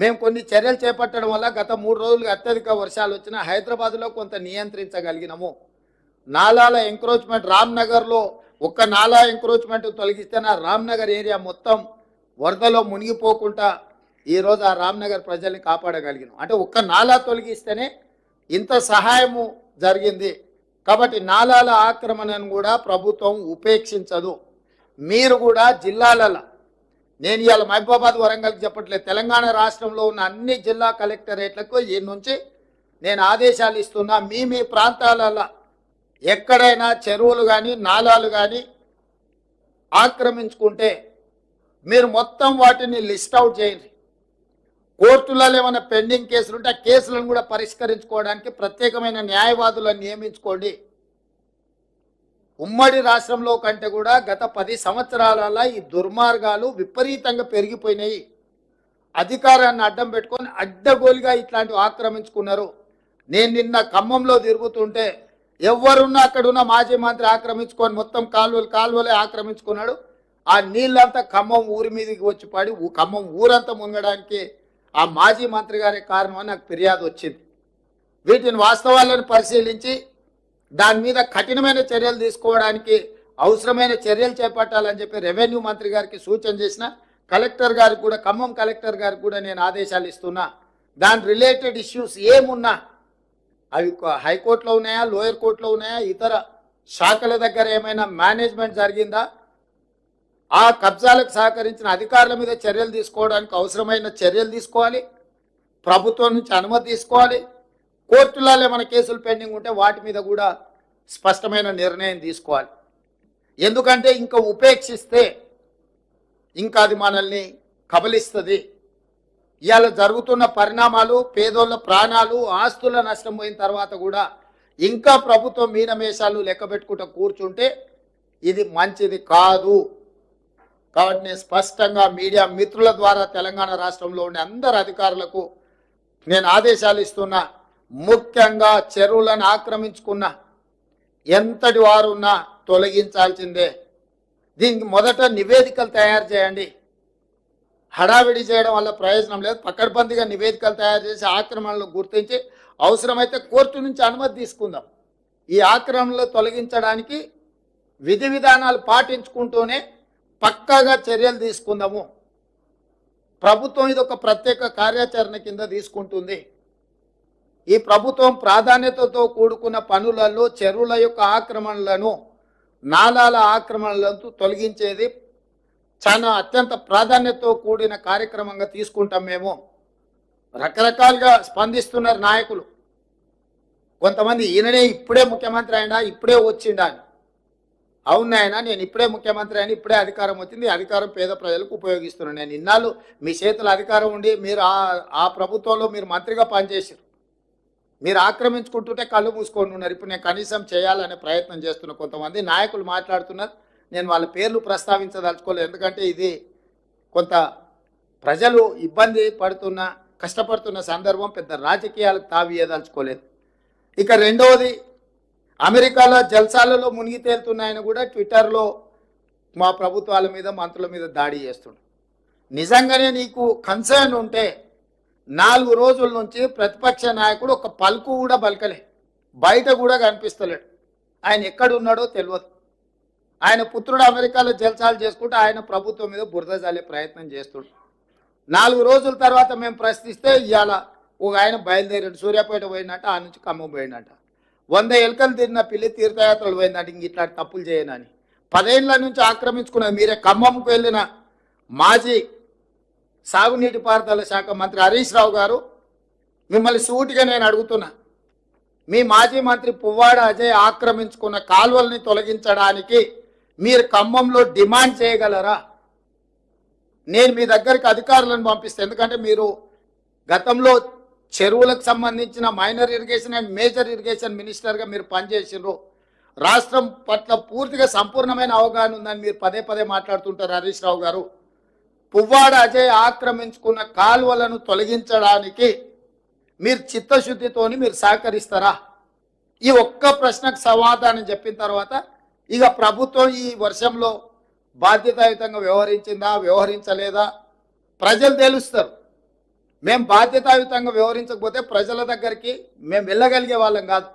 మేము కొన్ని చర్యలు చేపట్టడం వల్ల గత 3 రోజులుగా అత్యధిక వర్షాలు వచ్చిన హైదరాబాద్లో కొంత నియంత్రించగలిగినాము. నాలాల ఎంక్రోచ్మెంట్ రామ్నగర్లో ఒక్క నాలా ఎంక్రోచ్మెంట్ తొలగిస్తే నా రామ్నగర్ ఏరియా మొత్తం వరదలో మునిగిపోకుండా ఈరోజు ఆ రామ్నగర్ ప్రజల్ని కాపాడగలిగినాం. అంటే ఒక్క నాలా తొలగిస్తేనే ఇంత సహాయము జరిగింది. కాబట్టి నాలాల ఆక్రమణను కూడా ప్రభుత్వం ఉపేక్షించదు. మీరు కూడా జిల్లాలలో, నేను ఇవాళ మహబూబాబాద్ వరంగల్కి చెప్పట్లేదు, తెలంగాణ రాష్ట్రంలో ఉన్న అన్ని జిల్లా కలెక్టరేట్లకు ఈ నుంచి నేను ఆదేశాలు ఇస్తున్నా. మీ ప్రాంతాలలో ఎక్కడైనా చెరువులు కానీ నాలాలు కానీ ఆక్రమించుకుంటే మీరు మొత్తం వాటిని లిస్ట్ అవుట్ చేయండి. కోర్టులలో ఏమైనా పెండింగ్ కేసులు ఉంటే ఆ కేసులను కూడా పరిష్కరించుకోవడానికి ప్రత్యేకమైన న్యాయవాదులను నియమించుకోండి. ఉమ్మడి రాష్ట్రంలో కంటే కూడా గత 10 సంవత్సరాలలో ఈ దుర్మార్గాలు విపరీతంగా పెరిగిపోయినాయి. అధికారాన్ని అడ్డం పెట్టుకొని అడ్డగోలుగా ఇట్లాంటివి ఆక్రమించుకున్నారు. నేను నిన్న ఖమ్మంలో తిరుగుతుంటే ఎవరున్నా అక్కడున్న మాజీ మంత్రి ఆక్రమించుకొని మొత్తం కాలువలే ఆక్రమించుకున్నాడు. ఆ నీళ్ళంతా ఖమ్మం ఊరి మీదకి వచ్చి పడి ఖమ్మం ఊరంతా మునగడానికి ఆ మాజీ మంత్రి గారే కారణం అని నాకు ఫిర్యాదు వచ్చింది. వీటిని వాస్తవాలను పరిశీలించి దాని మీద కఠినమైన చర్యలు తీసుకోవడానికి అవసరమైన చర్యలు చేపట్టాలని చెప్పి రెవెన్యూ మంత్రి గారికి సూచన చేసిన. కలెక్టర్ గారికి కూడా, ఖమ్మం కలెక్టర్ గారికి కూడా నేను ఆదేశాలు ఇస్తున్నా. దాని రిలేటెడ్ ఇష్యూస్ ఏమున్నా అవి హైకోర్టులో ఉన్నాయా, లోయర్ కోర్టులో ఉన్నాయా, ఇతర శాఖల దగ్గర ఏమైనా మేనేజ్మెంట్ జరిగిందా, ఆ కబ్జాలకు సహకరించిన అధికారుల మీద చర్యలు తీసుకోవడానికి అవసరమైన చర్యలు తీసుకోవాలి. ప్రభుత్వం నుంచి అనుమతి తీసుకోవాలి. కోర్టులలో ఏమైనా కేసులు పెండింగ్ ఉంటే వాటి మీద కూడా స్పష్టమైన నిర్ణయం తీసుకోవాలి. ఎందుకంటే ఇంకా ఉపేక్షిస్తే ఇంకా అది మనల్ని కబలిస్తుంది. ఇవాళ జరుగుతున్న పరిణామాలు, పేదోళ్ళ ప్రాణాలు, ఆస్తుల నష్టం పోయిన తర్వాత కూడా ఇంకా ప్రభుత్వం మీనమేషాలు లెక్క పెట్టుకుంటూ కూర్చుంటే ఇది మంచిది కాదు. కాబట్టి నేను స్పష్టంగా మీడియా మిత్రుల ద్వారా తెలంగాణ రాష్ట్రంలో ఉండే అందరు అధికారులకు నేను ఆదేశాలు ఇస్తున్నా. ముఖ్యంగా చెరువులను ఆక్రమించుకున్న ఎంతటి వారున్నా తొలగించాల్సిందే. దీనికి మొదట నివేదికలు తయారు చేయండి. హడావిడి చేయడం వల్ల ప్రయోజనం లేదు. పకడ్బందీగా నివేదికలు తయారు చేసి ఆక్రమణలు గుర్తించి అవసరమైతే కోర్టు నుంచి అనుమతి తీసుకుందాం. ఈ ఆక్రమణలు తొలగించడానికి విధి విధానాలు పాటించుకుంటూనే పక్కాగా చర్యలు తీసుకుందాము. ప్రభుత్వం ఇది ఒక ప్రత్యేక కార్యాచరణ కింద తీసుకుంటుంది. ఈ ప్రభుత్వం ప్రాధాన్యతతో కూడుకున్న పనులలో చెరువుల యొక్క ఆక్రమణలను, నాలాల ఆక్రమణలను తొలగించేది చాలా అత్యంత ప్రాధాన్యతతో కూడిన కార్యక్రమంగా తీసుకుంటాం. మేము రకరకాలుగా స్పందిస్తున్నారు నాయకులు. కొంతమంది ఈయననే ఇప్పుడే ముఖ్యమంత్రి అయినా, ఇప్పుడే వచ్చిండా అని. అవును ఆయన, నేను ఇప్పుడే ముఖ్యమంత్రి అయినా, ఇప్పుడే అధికారం వచ్చింది, అధికారం పేద ప్రజలకు ఉపయోగిస్తున్నాను. నేను ఇన్నాళ్ళు మీ చేతుల అధికారం ఉండి మీరు ఆ ప్రభుత్వంలో మీరు మంత్రిగా పనిచేసారు. మీరు ఆక్రమించుకుంటుంటే కళ్ళు మూసుకొని ఉన్నారు. ఇప్పుడు నేను కనీసం చేయాలనే ప్రయత్నం చేస్తున్న కొంతమంది నాయకులు మాట్లాడుతున్నారు. నేను వాళ్ళ పేర్లు ప్రస్తావించదలుచుకోలేదు. ఎందుకంటే ఇది కొంత ప్రజలు ఇబ్బంది పడుతున్న, కష్టపడుతున్న సందర్భం, పెద్ద రాజకీయాలకు తావియదలుచుకోలేదు. ఇక రెండవది, అమెరికాలో జల్సాలలో మునిగి తేలుతున్నాయని కూడా ట్విట్టర్లో మా ప్రభుత్వాల మీద, మంత్రుల మీద దాడి చేస్తున్నాడు. నిజంగానే నీకు కన్సర్న్ ఉంటే 4 రోజుల నుంచి ప్రతిపక్ష నాయకుడు ఒక పలుకు కూడా పలకలే, బయట కూడా కనిపిస్తలేడు. ఆయన ఎక్కడున్నాడో తెలియదు. ఆయన పుత్రుడు అమెరికాలో జల్సాలు చేసుకుంటూ ఆయన ప్రభుత్వం మీద బురద జల్లే ప్రయత్నం చేస్తుడు. 4 రోజుల తర్వాత మేము ప్రశ్నిస్తే ఇవాళ ఒక ఆయన బయలుదేరాడు, సూర్యాపేట పోయినట్ట, ఆ నుంచి ఖమ్మం పోయినట్ట. 100 ఎలుకలు తిరిగిన పిల్లి తీర్థయాత్రలు పోయిందంటే ఇంక ఇట్లాంటి తప్పులు చేయనని 10 ఏళ్ళ నుంచి ఆక్రమించుకున్నది. మీరే ఖమ్మంకు వెళ్ళిన మాజీ సాగునీటి పారుదల శాఖ మంత్రి హరీష్ రావు గారు, మిమ్మల్ని సూటిగా నేను అడుగుతున్నా, మీ మాజీ మంత్రి పువ్వాడ అజయ్ ఆక్రమించుకున్న కాలువల్ని తొలగించడానికి మీరు ఖమ్మంలో డిమాండ్ చేయగలరా? నేను మీ దగ్గరికి అధికారులను పంపిస్తాను. ఎందుకంటే మీరు గతంలో చెరువులకు సంబంధించిన minor irrigation and major irrigation మినిస్టర్గా మీరు పనిచేసినారు. రాష్ట్రం పట్ల పూర్తిగా సంపూర్ణమైన అవగాహన ఉందని మీరు పదే పదే మాట్లాడుతుంటారు హరీష్ రావు గారు. పువ్వాడ అజయ్ ఆక్రమించుకున్న కాలువలను తొలగించడానికి మీరు చిత్తశుద్ధితోని మీరు సహకరిస్తారా? ఈ ఒక్క ప్రశ్నకు సమాధానం చెప్పిన తర్వాత ఇక ప్రభుత్వం ఈ వర్షంలో బాధ్యతాయుతంగా వ్యవహరించిందా, వ్యవహరించలేదా ప్రజలు తెలుస్తారు. మేము బాధ్యతాయుతంగా వ్యవహరించకపోతే ప్రజల దగ్గరికి మేము వెళ్ళగలిగే వాళ్ళం కాదు.